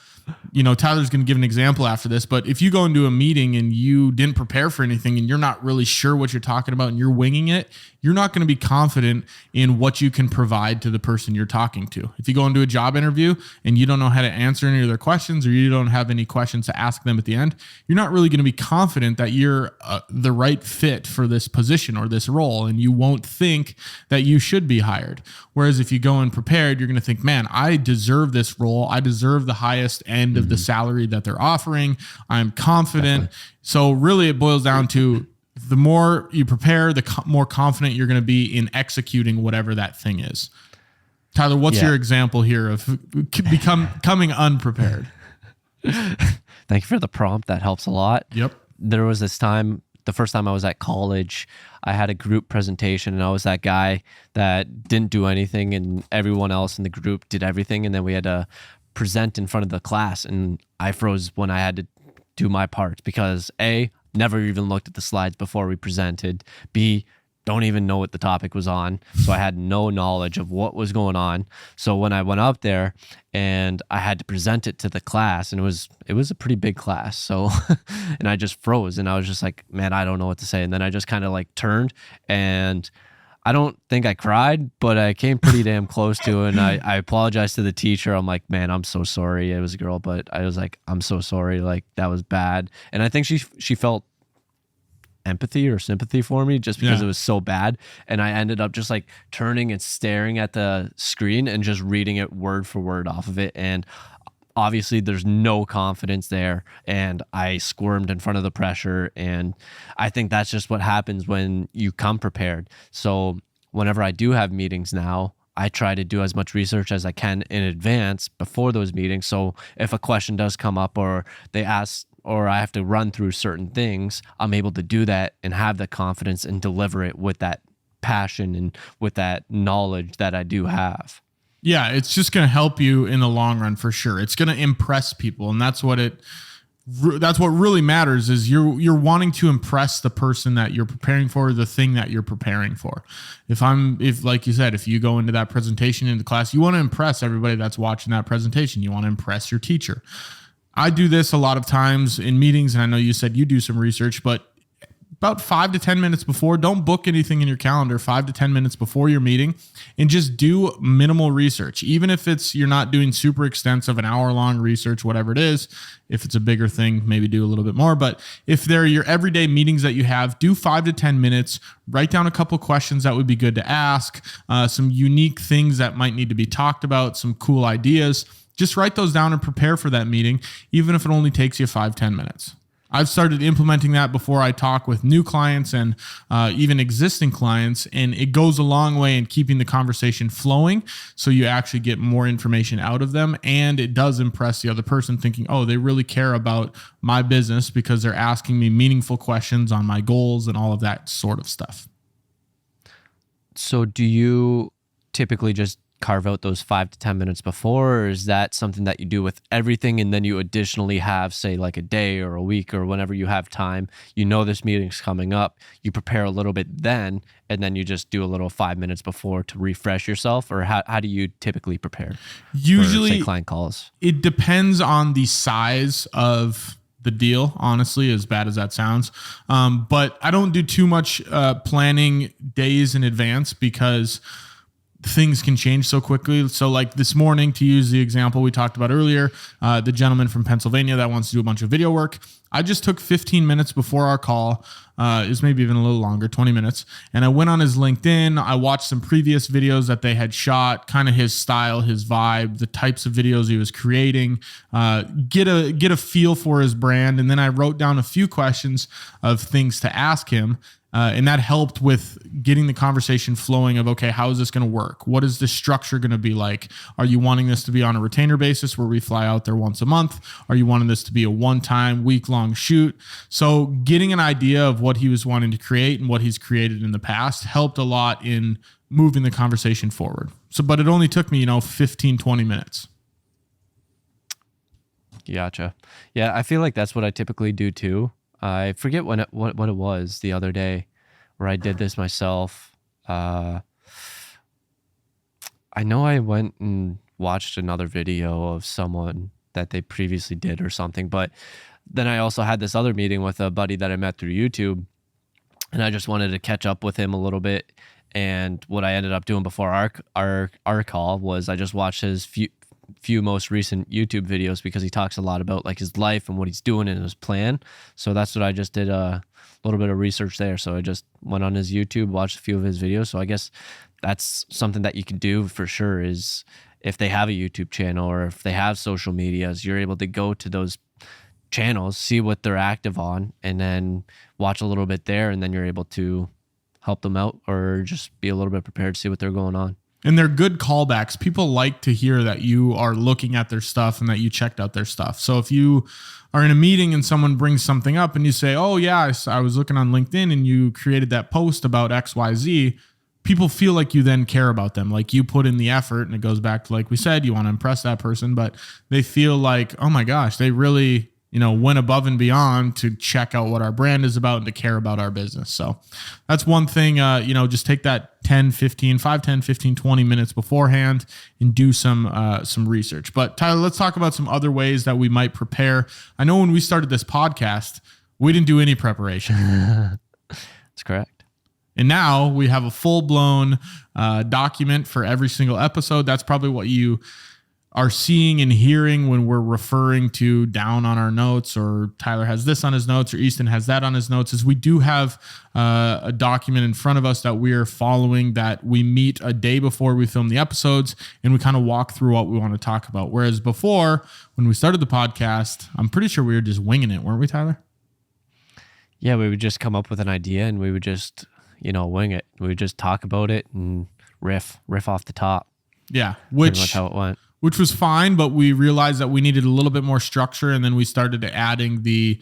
Tyler's going to give an example after this, but if you go into a meeting and you didn't prepare for anything and you're not really sure what you're talking about and you're winging it, you're not going to be confident in what you can provide to the person you're talking to. If you go into a job interview and you don't know how to answer any of their questions, or you don't have any questions to ask them at the end, you're not really going to be confident that you're the right fit for this position or this role, and you won't think that you should be hired. Whereas if you go in prepared, you're going to think, man, I deserve this role. I deserve the highest end of the salary that they're offering. I'm confident. Definitely. So really it boils down to, the more you prepare, the more confident you're going to be in executing whatever that thing is. Tyler, what's your example here of becoming unprepared?
Thank you for the prompt. That helps a lot.
Yep.
There was this time, the first time I was at college, I had a group presentation and I was that guy that didn't do anything and everyone else in the group did everything. And then we had to present in front of the class, and I froze when I had to do my part because A, never even looked at the slides before we presented. B, don't even know what the topic was on. So I had no knowledge of what was going on. So when I went up there and I had to present it to the class, and it was a pretty big class. So, and I just froze and I was just like, man, I don't know what to say. And then I just kind of like turned, and I don't think I cried, but I came pretty damn close to it. And I apologized to the teacher. I'm like, man, I'm so sorry. It was a girl, but I was like, I'm so sorry. Like, that was bad. And I think she felt empathy or sympathy for me just because it was so bad. And I ended up just like turning and staring at the screen and just reading it word for word off of it. And obviously there's no confidence there, and I squirmed in front of the pressure. And I think that's just what happens when you come prepared. So whenever I do have meetings now, I try to do as much research as I can in advance before those meetings. So if a question does come up, or they ask, or I have to run through certain things, I'm able to do that and have the confidence and deliver it with that passion and with that knowledge that I do have.
Yeah, it's just going to help you in the long run for sure. It's going to impress people, and that's what really matters. Is you're wanting to impress the person that you're preparing for, the thing that you're preparing for. If like you said, if you go into that presentation in the class, you want to impress everybody that's watching that presentation. You want to impress your teacher. I do this a lot of times in meetings, and I know you said you do some research, but about 5 to 10 minutes before. Don't book anything in your calendar 5 to 10 minutes before your meeting, and just do minimal research. Even if you're not doing super extensive, an hour-long research, whatever it is. If it's a bigger thing, maybe do a little bit more. But if they're your everyday meetings that you have, do 5 to 10 minutes. Write down a couple questions that would be good to ask, some unique things that might need to be talked about, some cool ideas. Just write those down and prepare for that meeting, even if it only takes you 5-10 minutes. I've started implementing that before I talk with new clients and even existing clients, and it goes a long way in keeping the conversation flowing so you actually get more information out of them, and it does impress the other person thinking, oh, they really care about my business because they're asking me meaningful questions on my goals and all of that sort of stuff.
So do you typically just carve out those 5 to 10 minutes before, or is that something that you do with everything and then you additionally have, say, like a day or a week or whenever you have time, this meeting's coming up, you prepare a little bit then, and then you just do a little 5 minutes before to refresh yourself? Or how do you typically prepare
Usually,
for, say, client calls?
It depends on the size of the deal, honestly, as bad as that sounds. But I don't do too much planning days in advance because things can change so quickly. So like this morning, to use the example we talked about earlier, the gentleman from Pennsylvania that wants to do a bunch of video work, I just took 15 minutes before our call. It was maybe even a little longer, 20 minutes. And I went on his LinkedIn. I watched some previous videos that they had shot, kind of his style, his vibe, the types of videos he was creating, get a feel for his brand. And then I wrote down a few questions of things to ask him. And that helped with getting the conversation flowing of, okay, how is this going to work? What is the structure going to be like? Are you wanting this to be on a retainer basis where we fly out there once a month? Are you wanting this to be a one-time week-long shoot? So getting an idea of what he was wanting to create and what he's created in the past helped a lot in moving the conversation forward. But it only took me, 15, 20 minutes. Gotcha.
Yeah, I feel like that's what I typically do too. I forget what it was the other day where I did this myself. I know I went and watched another video of someone that they previously did or something, but then I also had this other meeting with a buddy that I met through YouTube, and I just wanted to catch up with him a little bit. And what I ended up doing before our call was I just watched his few most recent YouTube videos because he talks a lot about like his life and what he's doing and his plan. So that's what I just did, a little bit of research there. So I just went on his YouTube, watched a few of his videos. So I guess that's something that you can do for sure, is if they have a YouTube channel or if they have social medias, you're able to go to those channels, see what they're active on, and then watch a little bit there. And then you're able to help them out or just be a little bit prepared to see what they're going on.
And they're good callbacks. People like to hear that you are looking at their stuff and that you checked out their stuff. So if you are in a meeting and someone brings something up and you say, oh yeah, I was looking on LinkedIn and you created that post about XYZ, people feel like you then care about them. Like you put in the effort, and it goes back to, like we said, you want to impress that person, but they feel like, oh my gosh, they really, went above and beyond to check out what our brand is about and to care about our business. So that's one thing, just take that 10, 15, 5, 10, 15, 20 minutes beforehand and do some research. But Tyler, let's talk about some other ways that we might prepare. I know when we started this podcast, we didn't do any preparation.
That's correct.
And now we have a full-blown document for every single episode. That's probably what you are seeing and hearing when we're referring to down on our notes, or Tyler has this on his notes, or Easton has that on his notes, is we do have a document in front of us that we are following, that we meet a day before we film the episodes and we kind of walk through what we want to talk about. Whereas before, when we started the podcast, I'm pretty sure we were just winging it, weren't we, Tyler?
Yeah, we would just come up with an idea and we would just, wing it. We would just talk about it and riff off the top.
Yeah,
pretty much how it went.
Which was fine, but we realized that we needed a little bit more structure, and then we started adding the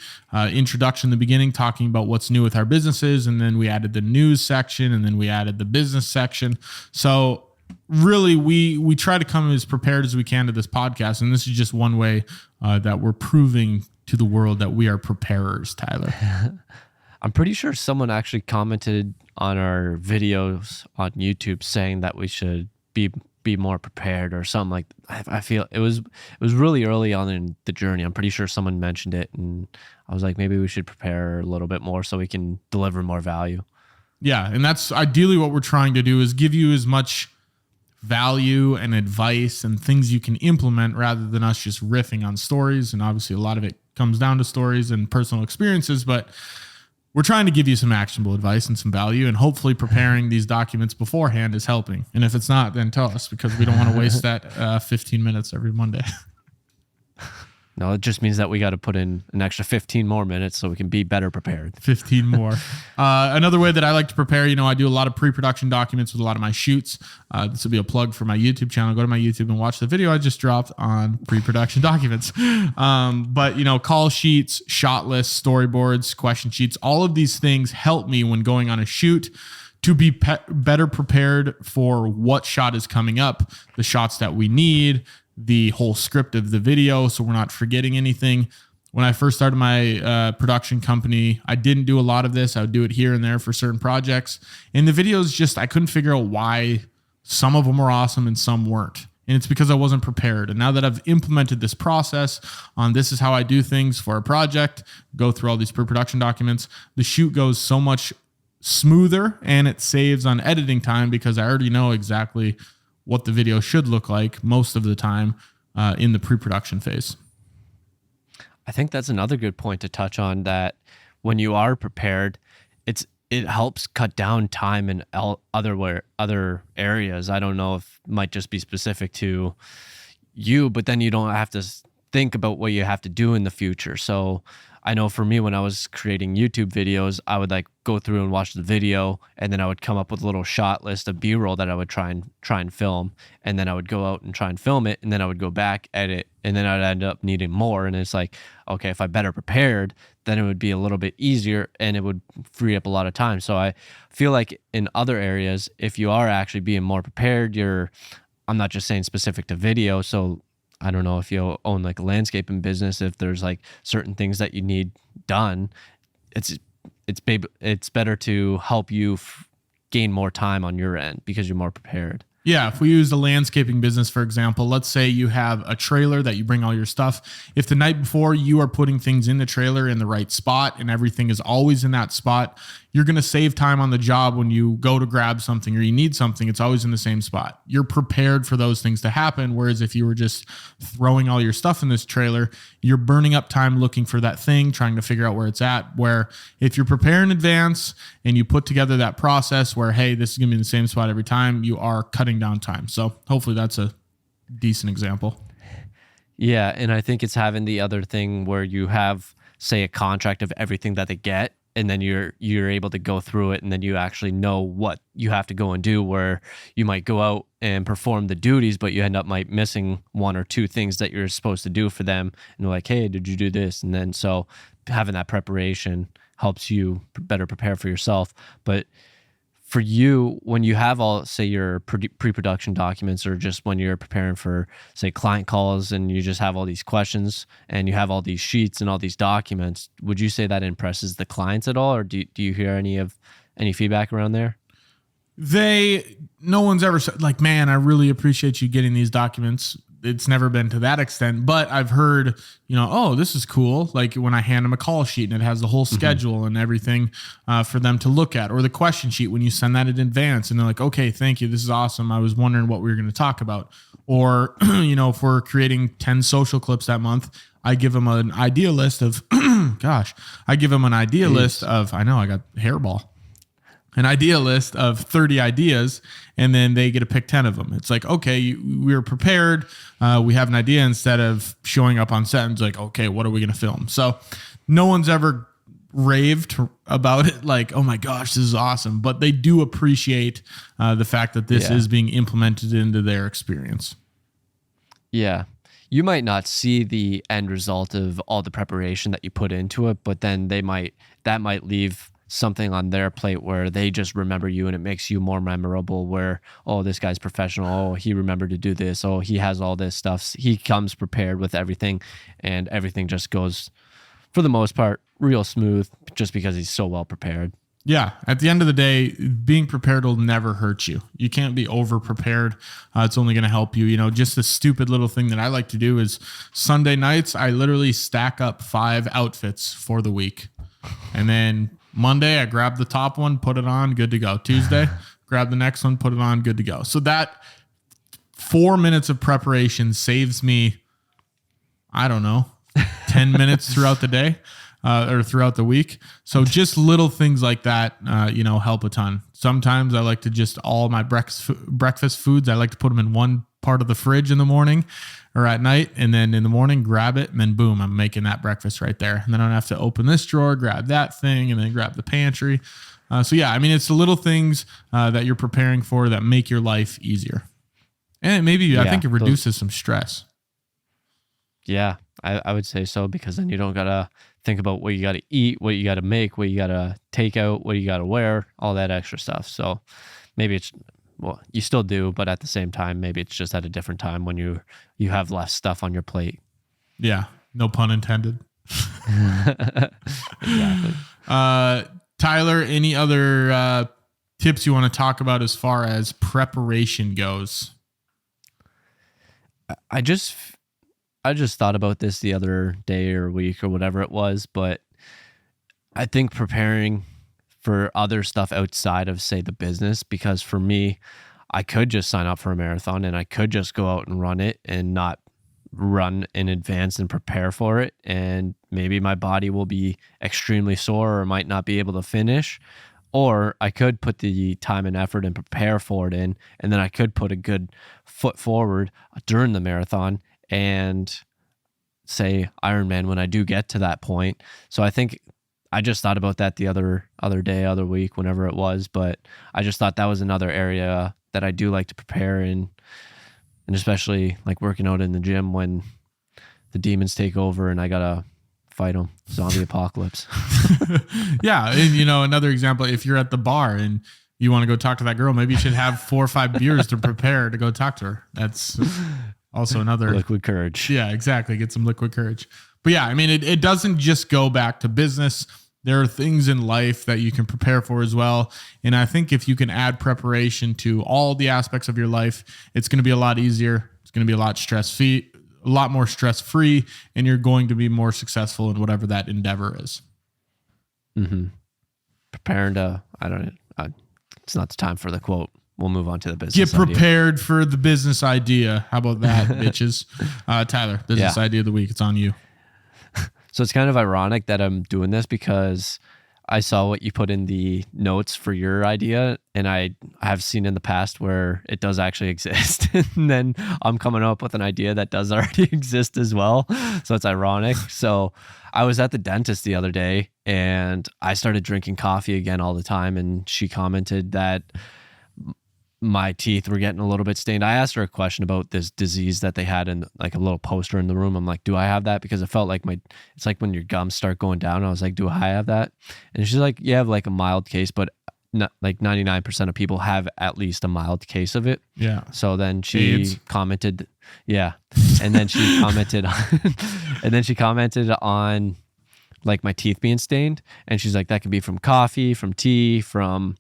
introduction in the beginning, talking about what's new with our businesses, and then we added the news section, and then we added the business section. So really, we try to come as prepared as we can to this podcast, and this is just one way that we're proving to the world that we are preparers, Tyler.
I'm pretty sure someone actually commented on our videos on YouTube saying that we should be be more prepared or something like I feel it was really early on in the journey. I'm pretty sure someone mentioned it, and I was like, maybe we should prepare a little bit more so we can deliver more value.
Yeah, and that's ideally what we're trying to do, is give you as much value and advice and things you can implement rather than us just riffing on stories. And obviously a lot of it comes down to stories and personal experiences, but we're trying to give you some actionable advice and some value, and hopefully preparing these documents beforehand is helping. And if it's not, then tell us, because we don't want to waste that 15 minutes every Monday.
No, it just means that we got to put in an extra 15 more minutes so we can be better prepared.
15 more. Another way that I like to prepare, I do a lot of pre-production documents with a lot of my shoots. This will be a plug for my YouTube channel. Go to my YouTube and watch the video I just dropped on pre-production documents. But call sheets, shot lists, storyboards, question sheets, all of these things help me when going on a shoot to be better prepared for what shot is coming up, the shots that we need, the whole script of the video, so we're not forgetting anything. When I first started my production company, I didn't do a lot of this. I would do it here and there for certain projects. And the videos I couldn't figure out why some of them were awesome and some weren't. And it's because I wasn't prepared. And now that I've implemented this process on this is how I do things for a project, go through all these pre-production documents, the shoot goes so much smoother, and it saves on editing time because I already know exactly what the video should look like most of the time in the pre-production phase.
I think that's another good point to touch on, that when you are prepared, it helps cut down time in other areas. I don't know if it might just be specific to you, but then you don't have to think about what you have to do in the future. So I know for me, when I was creating YouTube videos, I would go through and watch the video, and then I would come up with a little shot list of B-roll that I would try and film, and then I would go out and try and film it, and then I would go back, edit, and then I'd end up needing more. And it's like, okay, if I better prepared, then it would be a little bit easier and it would free up a lot of time. So I feel like in other areas, if you are actually being more prepared, I'm not just saying specific to video. So I don't know if you own a landscaping business, if there's certain things that you need done, it's better to help you gain more time on your end because you're more prepared.
Yeah, if we use the landscaping business, for example, let's say you have a trailer that you bring all your stuff. If the night before you are putting things in the trailer in the right spot and everything is always in that spot, you're going to save time on the job when you go to grab something or you need something. It's always in the same spot. You're prepared for those things to happen. Whereas if you were just throwing all your stuff in this trailer, you're burning up time looking for that thing, trying to figure out where it's at. Where if you prepare in advance and you put together that process where, hey, this is going to be in the same spot every time, you are cutting down time. So hopefully that's a decent example.
Yeah. And I think it's having the other thing where you have, say, a contract of everything that they get, and then you're able to go through it, and then you actually know what you have to go and do, where you might go out and perform the duties, but you end up missing one or two things that you're supposed to do for them. And they're like, hey, did you do this? And then so having that preparation helps you better prepare for yourself. But for you, when you have all, say, your pre-production documents, or just when you're preparing for, say, client calls, and you just have all these questions and you have all these sheets and all these documents, would you say that impresses the clients at all? Or do you hear any feedback around there?
No one's ever said man, I really appreciate you getting these documents. It's never been to that extent, but I've heard, oh, this is cool. When I hand them a call sheet and it has the whole schedule and everything for them to look at, or the question sheet when you send that in advance and they're like, okay, thank you. This is awesome. I was wondering what we were going to talk about. Or, if we're creating 10 social clips that month, I give them an idea list of, I know I got hairball. An idea list of 30 ideas, and then they get to pick 10 of them. It's like, okay, we're prepared. We have an idea, instead of showing up on set and it's like, okay, what are we going to film? So no one's ever raved about it oh my gosh, this is awesome. But they do appreciate the fact that this is being implemented into their experience.
Yeah. You might not see the end result of all the preparation that you put into it, but then that might leave something on their plate where they just remember you, and it makes you more memorable, where, oh, this guy's professional. Oh, he remembered to do this. Oh, he has all this stuff. He comes prepared with everything, and everything just goes, for the most part, real smooth, just because he's so well prepared.
Yeah. At the end of the day, being prepared will never hurt you. You can't be over prepared. It's only going to help you. You know, just a stupid little thing that I like to do is Sunday nights, I literally stack up 5 outfits for the week. And then Monday, I grab the top one, put it on, good to go. Tuesday, grab the next one, put it on, good to go. So that 4 minutes of preparation saves me, I don't know, 10 minutes throughout the day. Or throughout the week. So just little things like that, help a ton. Sometimes I like to just all my breakfast foods, I like to put them in one part of the fridge in the morning or at night. And then in the morning, grab it. And then boom, I'm making that breakfast right there. And then I don't have to open this drawer, grab that thing, and then grab the pantry. It's the little things that you're preparing for that make your life easier. And I think it reduces some stress.
Yeah, I would say so, because then you don't got to think about what you got to eat, what you got to make, what you got to take out, what you got to wear, all that extra stuff. So maybe you still do, but at the same time, maybe it's just at a different time when you have less stuff on your plate.
Yeah, no pun intended.
Exactly.
Tyler, any other tips you want to talk about as far as preparation goes?
I just thought about this the other day or week or whatever it was, but I think preparing for other stuff outside of, say, the business, because for me, I could just sign up for a marathon and I could just go out and run it and not run in advance and prepare for it. And maybe my body will be extremely sore or might not be able to finish. Or I could put the time and effort and prepare for it in, and then I could put a good foot forward during the marathon and say Ironman when I do get to that point. So I think I just thought about that the other week, whenever it was, but I just thought that was another area that I do like to prepare in, and especially like working out in the gym when the demons take over and I gotta fight them. Zombie apocalypse.
Yeah. And another example, if you're at the bar and you want to go talk to that girl, maybe you should have 4 or 5 beers to prepare to go talk to her. That's also another
liquid courage.
Yeah, exactly. Get some liquid courage. But yeah, I mean, it doesn't just go back to business. There are things in life that you can prepare for as well. And I think if you can add preparation to all the aspects of your life, it's going to be a lot easier. It's going to be a lot more stress-free, and you're going to be more successful in whatever that endeavor is.
Mm-hmm. Preparing to, it's not the time for the quote. We'll move on to the business.
Get prepared for the business idea. How about that, bitches? Tyler, business idea of the week. It's on you.
So it's kind of ironic that I'm doing this because I saw what you put in the notes for your idea, and I have seen in the past where it does actually exist. And then I'm coming up with an idea that does already exist as well. So it's ironic. So I was at the dentist the other day and I started drinking coffee again all the time. And she commented that my teeth were getting a little bit stained. I asked her a question about this disease that they had in like a little poster in the room. I'm like, do I have that? Because it felt like it's like when your gums start going down. I was like, do I have that? And she's like, you have like a mild case, but not, like 99% of people have at least a mild case of it.
Yeah.
So then she commented, yeah. And then she commented on like my teeth being stained. And she's like, that could be from coffee, from tea, from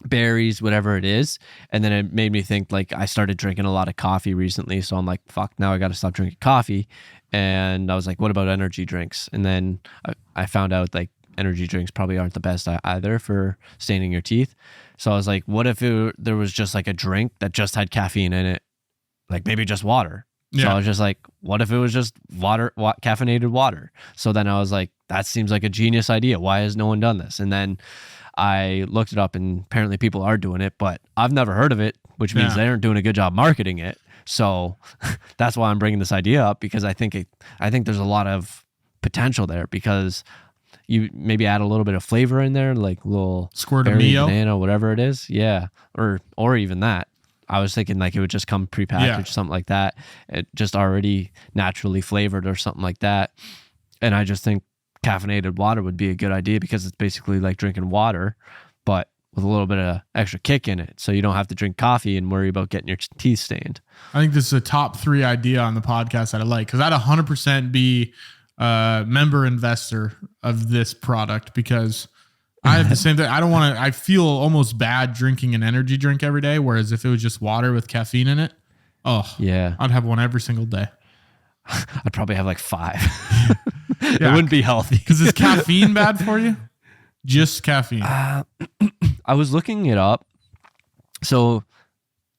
berries, whatever it is. And then it made me think, like, I started drinking a lot of coffee recently, so I'm like, fuck, now I got to stop drinking coffee. And I was like, what about energy drinks? And then I found out like energy drinks probably aren't the best either for staining your teeth. So I was like, what if there was just like a drink that just had caffeine in it, like maybe just water? So I was just like, what if it was just water, caffeinated water? So then I was like, that seems like a genius idea. Why has no one done this? And then I looked it up, and apparently people are doing it, but I've never heard of it, which means they aren't doing a good job marketing it. So that's why I'm bringing this idea up, because I think there's a lot of potential there, because you maybe add a little bit of flavor in there, like a little
squirt of Mio,
banana, whatever it is. Yeah. Or even that. I was thinking like it would just come prepackaged, something like that. It just already naturally flavored or something like that. And I just think caffeinated water would be a good idea, because it's basically like drinking water, but with a little bit of extra kick in it. So you don't have to drink coffee and worry about getting your teeth stained.
I think this is a top 3 idea on the podcast that I like, because I'd 100% be a member investor of this product, because I have the same thing. I don't want to, I feel almost bad drinking an energy drink every day. Whereas if it was just water with caffeine in it,
yeah,
I'd have one every single day.
I'd probably have like 5. It
Yeah.
wouldn't be healthy.
Because is caffeine bad for you? Just caffeine.
I was looking it up. So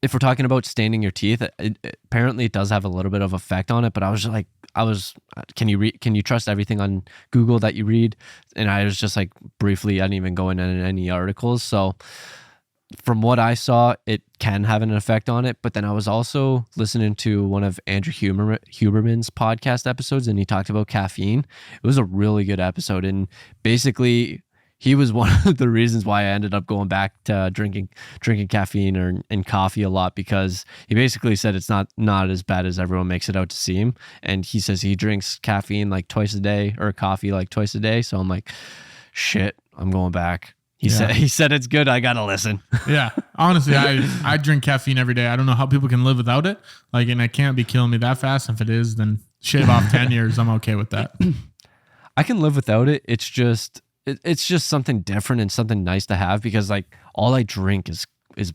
if we're talking about staining your teeth, apparently it does have a little bit of effect on it. But I was can you trust everything on Google that you read? And I was just like briefly, I didn't even go into any articles. So from what I saw, it can have an effect on it. But then I was also listening to one of Andrew Huberman's podcast episodes, and he talked about caffeine. It was a really good episode. And basically, he was one of the reasons why I ended up going back to drinking caffeine and coffee a lot, because he basically said it's not as bad as everyone makes it out to seem. And he says he drinks caffeine like twice a day, or coffee like twice a day. So I'm like, shit, I'm going back. He said it's good. I gotta listen.
Yeah, honestly, I drink caffeine every day. I don't know how people can live without it. Like, and it can't be killing me that fast. If it is, then shave off 10 years. I'm okay with that.
I can live without it. It's just something different and something nice to have, because like all I drink is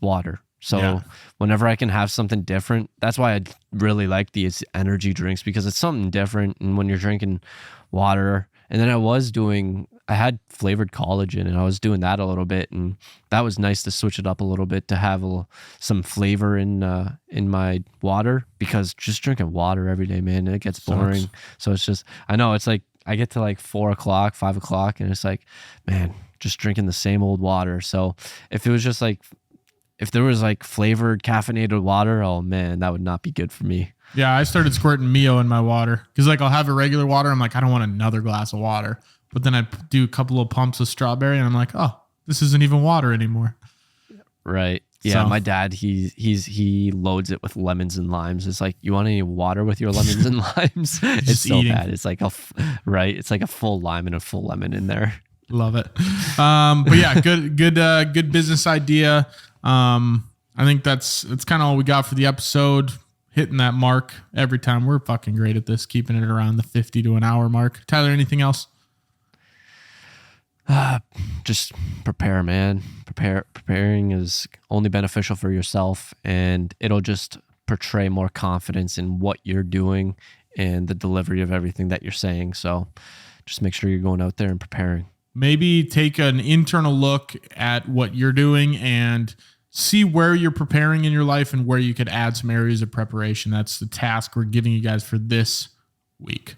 water. So whenever I can have something different, that's why I really like these energy drinks, because it's something different. And when you're drinking water, and then I had flavored collagen, and I was doing that a little bit, and that was nice to switch it up a little bit, to have some flavor in my water, because just drinking water every day, man, it gets boring.
Sucks.
So it's just, I know it's like I get to like 4 o'clock, 5 o'clock, and it's like, man, just drinking the same old water. So if there was like flavored caffeinated water, oh man, that would not be good for me.
Yeah, I started squirting Mio in my water, because like I'll have a regular water. I'm like, I don't want another glass of water. But then I do a couple of pumps of strawberry, and I'm like, oh, this isn't even water anymore.
Right. Yeah.
So,
my dad, he loads it with lemons and limes. It's like, you want any water with your lemons and limes? It's so
eating.
bad. It's like it's like a full lime and a full lemon in there.
Love it. But yeah, good business idea. I think that's kind of all we got for the episode. Hitting that mark every time. We're fucking great at this, keeping it around the 50 to an hour mark. Tyler, anything else?
Just prepare, man. Preparing is only beneficial for yourself, and it'll just portray more confidence in what you're doing and the delivery of everything that you're saying. So just make sure you're going out there and preparing.
Maybe take an internal look at what you're doing and see where you're preparing in your life and where you could add some areas of preparation. That's the task we're giving you guys for this week.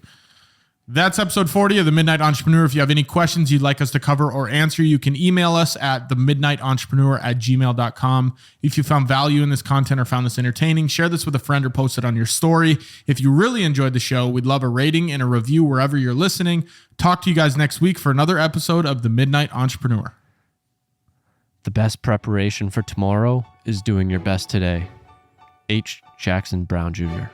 That's episode 40 of The Midnight Entrepreneur. If you have any questions you'd like us to cover or answer, you can email us at themidnightentrepreneur@gmail.com. If you found value in this content or found this entertaining, share this with a friend or post it on your story. If you really enjoyed the show, we'd love a rating and a review wherever you're listening. Talk to you guys next week for another episode of The Midnight Entrepreneur.
The best preparation for tomorrow is doing your best today. H. Jackson Brown Jr.